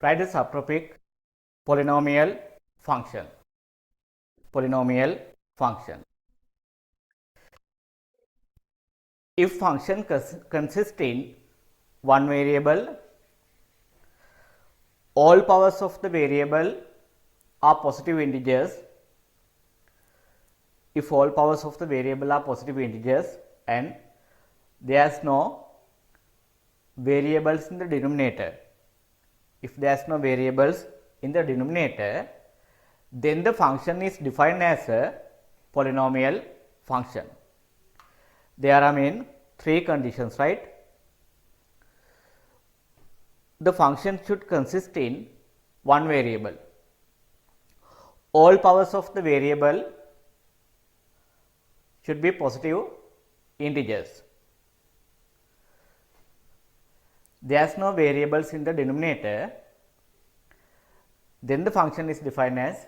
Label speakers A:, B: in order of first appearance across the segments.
A: Write the subtopic polynomial function. Polynomial function. If function consists in one variable, all powers of the variable are positive integers. If all powers of the variable are positive integers and there is no variables in the denominator. If there is no variables in the denominator, then the function is defined as a polynomial function. There are three conditions, right? The function should consist in one variable. All powers of the variable should be positive integers. There is no variables in the denominator, then the function is defined as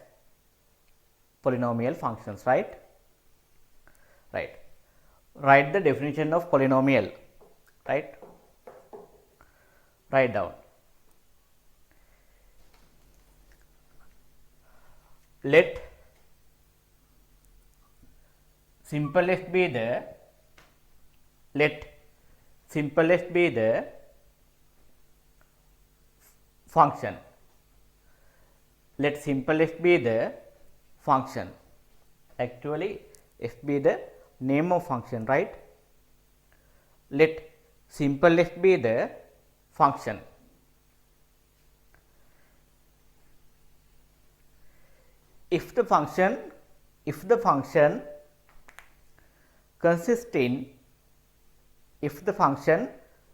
A: polynomial functions, right? Right. Write the definition of polynomial, right? Write down. Let simple f be the function. Let simple f be the function. Actually, f be the name of function, right? Let simple f be the function. If the function consists in, if the function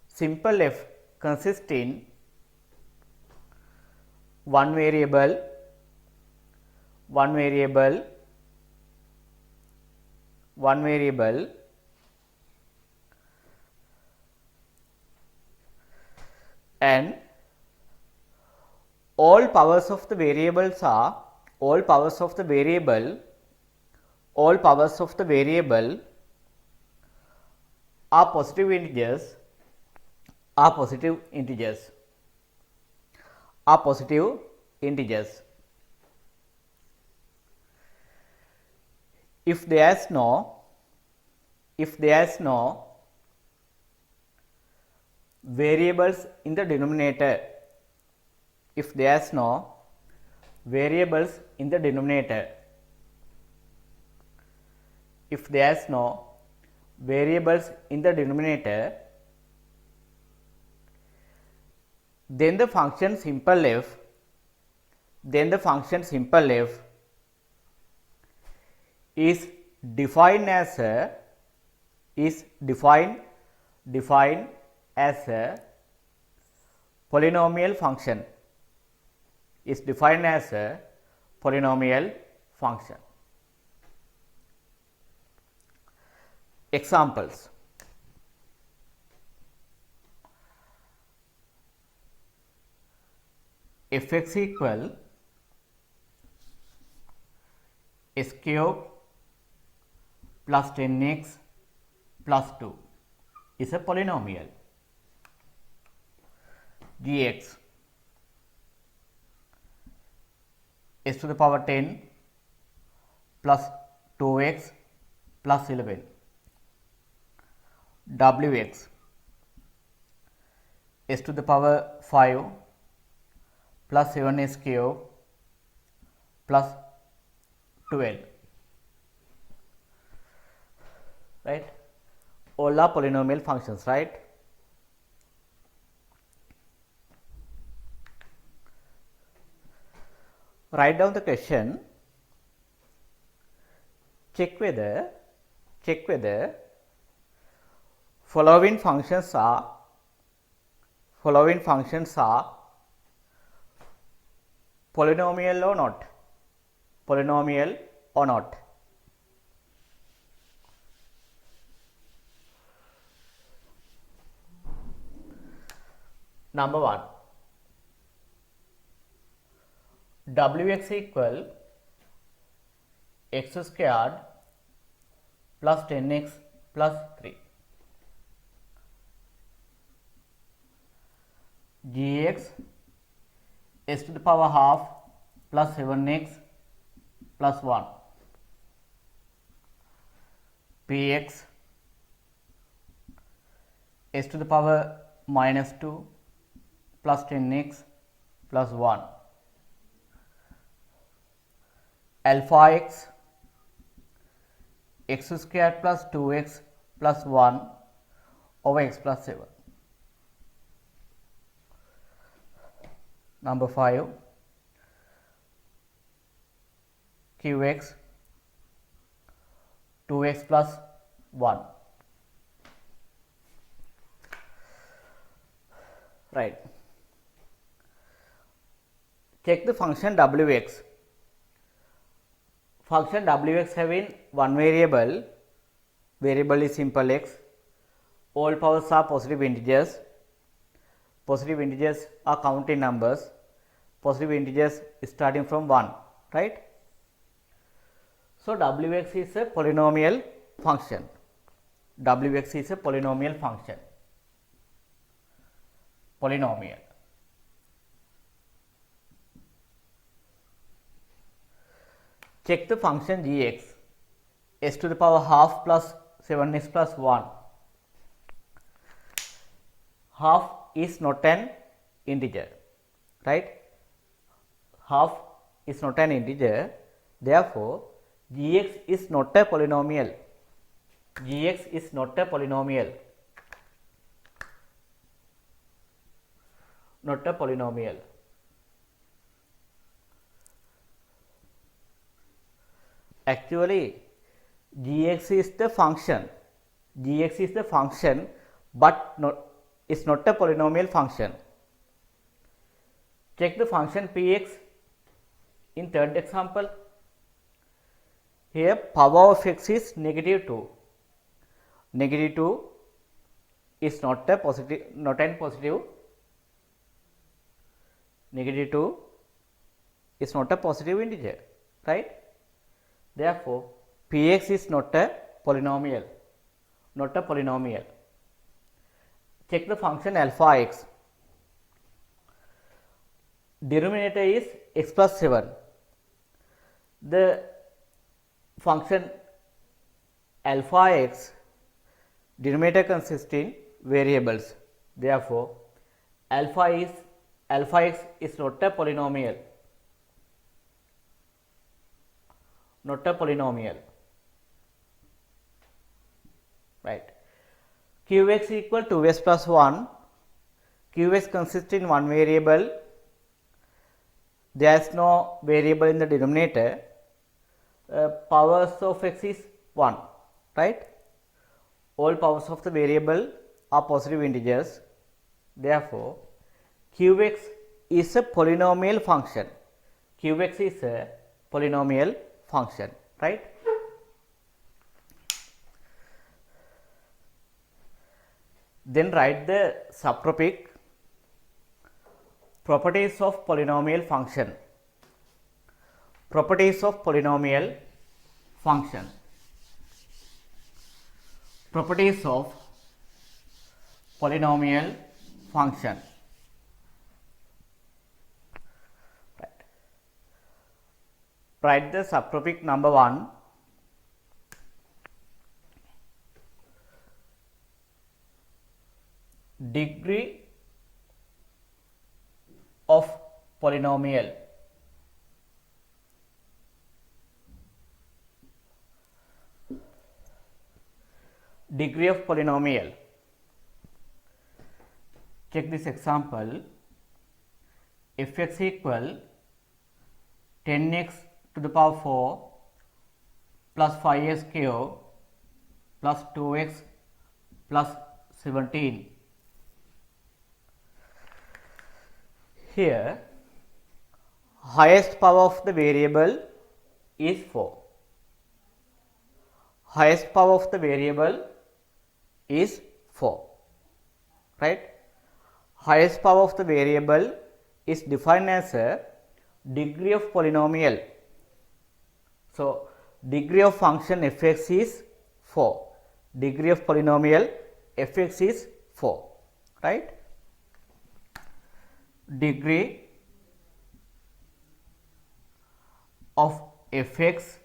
A: simple f consists in one variable and all powers of the variables are positive integers, If there is no variables in the denominator, then the function simple f is defined as a polynomial function. Examples: fx equal s cube plus 10x plus 2 is a polynomial. Gx s to the power 10 plus 2x plus 11. Wx s to the power 5 plus 7s cube plus 12, right? All are polynomial functions, right? Write down the question. Check whether following functions are polynomial or not. Number 1, Wx equal x squared plus 10x plus 3. Gx s to the power half plus 7x plus 1 px s to the power minus 2 plus 10x plus 1 alpha x square plus 2x plus 1 over x plus 7. Number 5 qx 2x plus 1. Right. Check the function wx. Function wx having one variable is simple x, all powers are positive integers are counting numbers, positive integers starting from 1, right. So, wx is a polynomial function, wx is a polynomial function, polynomial. Check the function gx, s to the power half plus 7x plus 1. Half is not an integer, right? Half is not an integer, therefore, gx is not a polynomial. Gx is not a polynomial. Not a polynomial. Actually, gx is the function. Gx is the function, but it's not a polynomial function. Check the function px in third example. Here power of x is negative 2. Negative 2 is not a positive, not an positive. Negative 2 is not a positive integer, right? Therefore, px is not a polynomial, not a polynomial. Check the function alpha x. Denominator is x plus 7. The function alpha x denominator consists in variables. Therefore, alpha x is not a polynomial. Not a polynomial, right. Qx equal to s plus 1. Qx consists in one variable. There is no variable in the denominator. Powers of x is 1, right. All powers of the variable are positive integers. Therefore, qx is a polynomial function. Qx is a polynomial function, right. Then write the subtopic properties of polynomial function. Properties of polynomial function. Properties of polynomial function. Write the subtopic number 1. Degree of polynomial. Degree of polynomial. Check this example. Fx equal 10x to the power 4 plus 5s cube plus 2x plus 17. Here, highest power of the variable is 4. Highest power of the variable is 4, right. Highest power of the variable is defined as a degree of polynomial. So, degree of function fx is 4. Degree of polynomial fx is 4, right. Degree of fx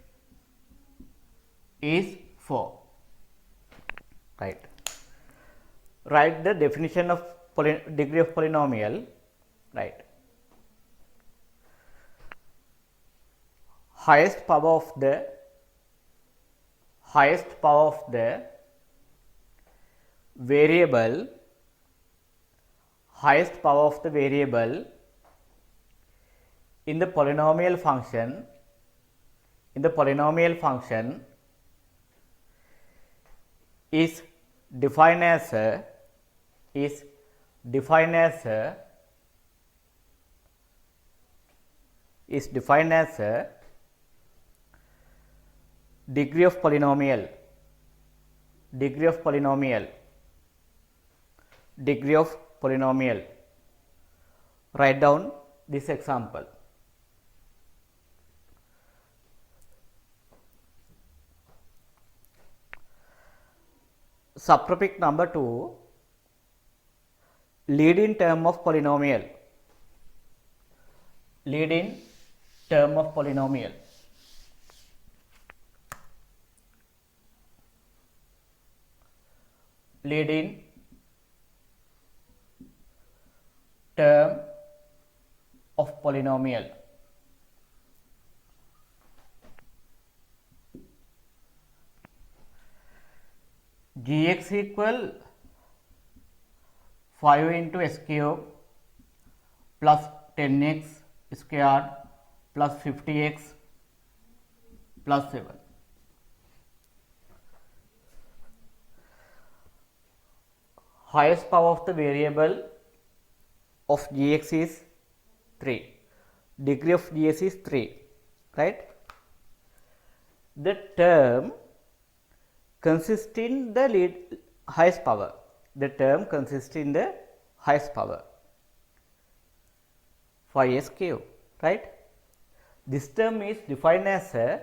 A: is 4. Right. Write the definition of degree of polynomial. Right. Highest power of the variable, highest power of the variable in the polynomial function, is defined as degree of polynomial, Write down this example. Subtopic number 2, leading term of polynomial. Leading term of polynomial. Leading term of polynomial. Gx equal 5 into s cube plus 10x squared plus 50x plus 7. Highest power of the variable of gx is 3. Degree of gx is 3. Right? The term consists in the highest power. The term consists in the highest power, 5s cube. Right? This term is defined as a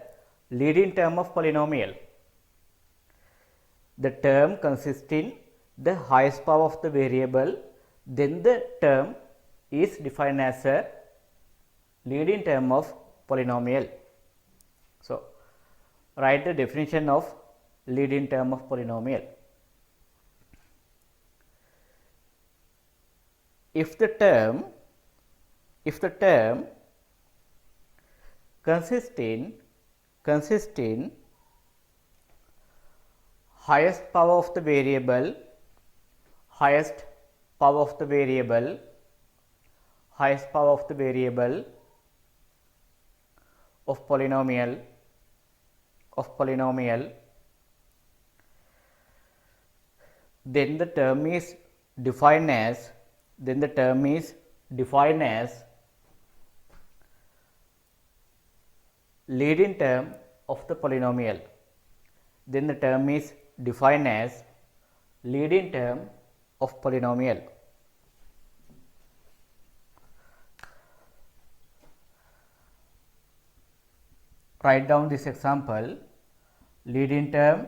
A: leading term of polynomial. The term consists in the highest power of the variable, then the term is defined as a leading term of polynomial. So, write the definition of leading term of polynomial. If the term consists in highest power of the variable of polynomial, then the term is defined as leading term of the polynomial. Then the term is defined as leading term of polynomial. Write down this example. Leading term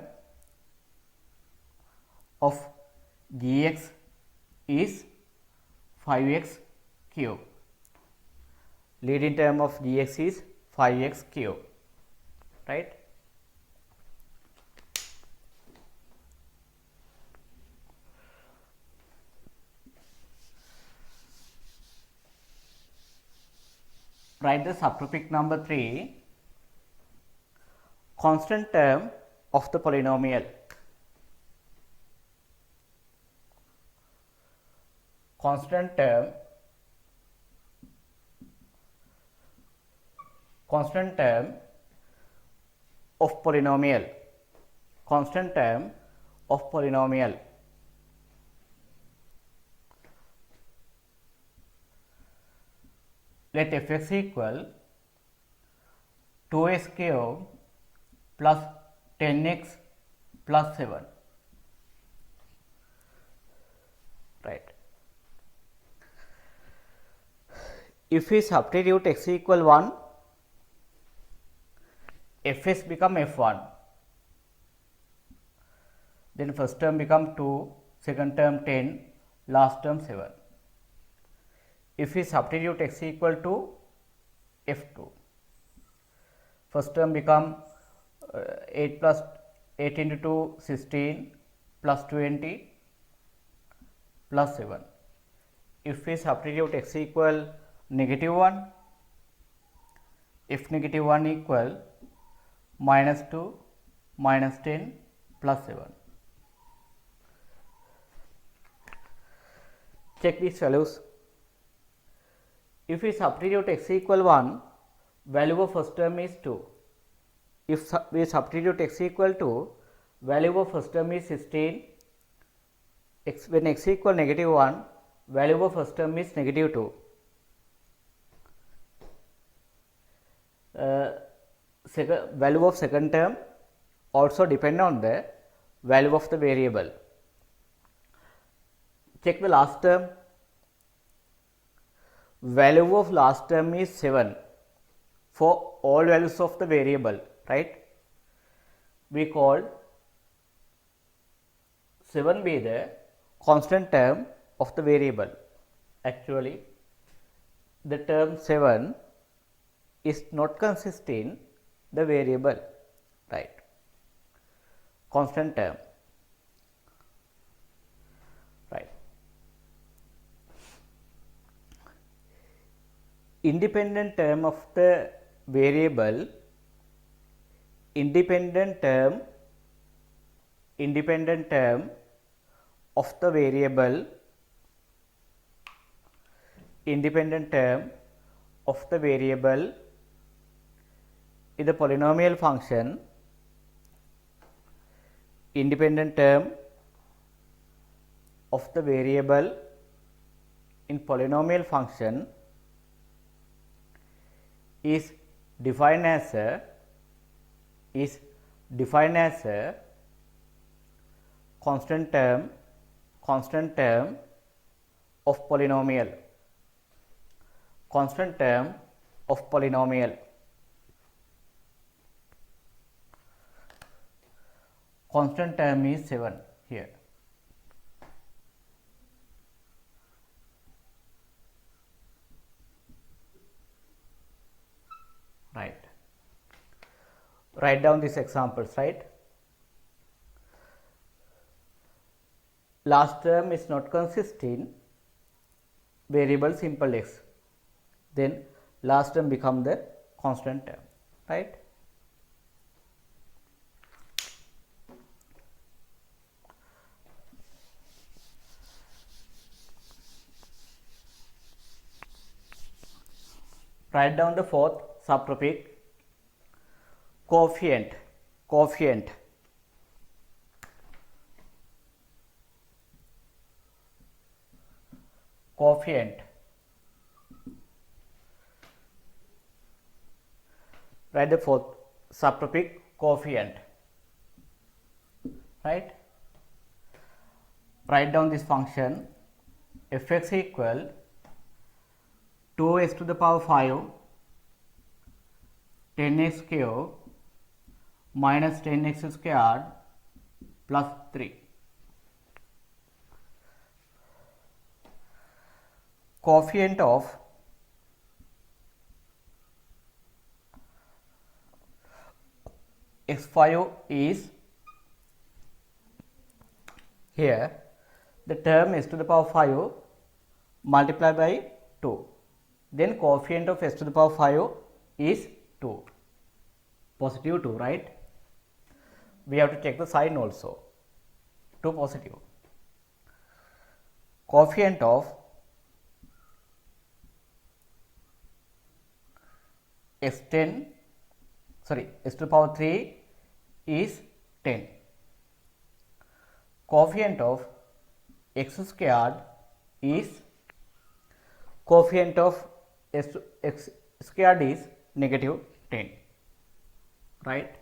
A: of gx is 5x cube. Leading term of gx is 5x cube. Right? Write the subtopic number 3, constant term of the polynomial. Constant term of polynomial. Let fx equal 2s cube plus 10x plus 7. Right. If we substitute x equal 1, fs become f1, then first term become 2, second term 10, last term 7. If we substitute x equal to f2, first term become 8 plus 8 into 2 16 plus 20 plus 7. If we substitute x equal -1, if -1 equal -2 -10 plus 7. Check these values. If we substitute x equal 1, value of first term is 2. If we substitute x equal 2, value of first term is 16. When x equal -1, value of first term is -2. Value of second term also depend on the value of the variable. Check the last term. Value of last term is 7 for all values of the variable, right? We call 7 be the constant term of the variable. Actually, the term 7 is not consisting the variable, right? Constant term, right? Independent term of the variable, independent term of the variable, independent term of the variable is the polynomial function. Independent term of the variable in polynomial function is defined as a constant term of polynomial, constant term of polynomial. Constant term is 7 here. Right. Write down these examples, right? Last term is not consisting variable simple x, then last term become the constant term, right? Write down the fourth subtopic, coefficient. Coefficient. Write the fourth subtopic, coefficient, right? Write down this function fx equal 2x to the power 5 10x cube minus 10x squared plus 3. Coefficient of x5 is here the term s to the power 5 multiplied by 2. Then coefficient of s to the power 5 is 2, positive 2, right? We have to check the sign also, 2 positive. Coefficient of s to the power 3 is 10. Coefficient of x squared is, coefficient of x squared is -10, right?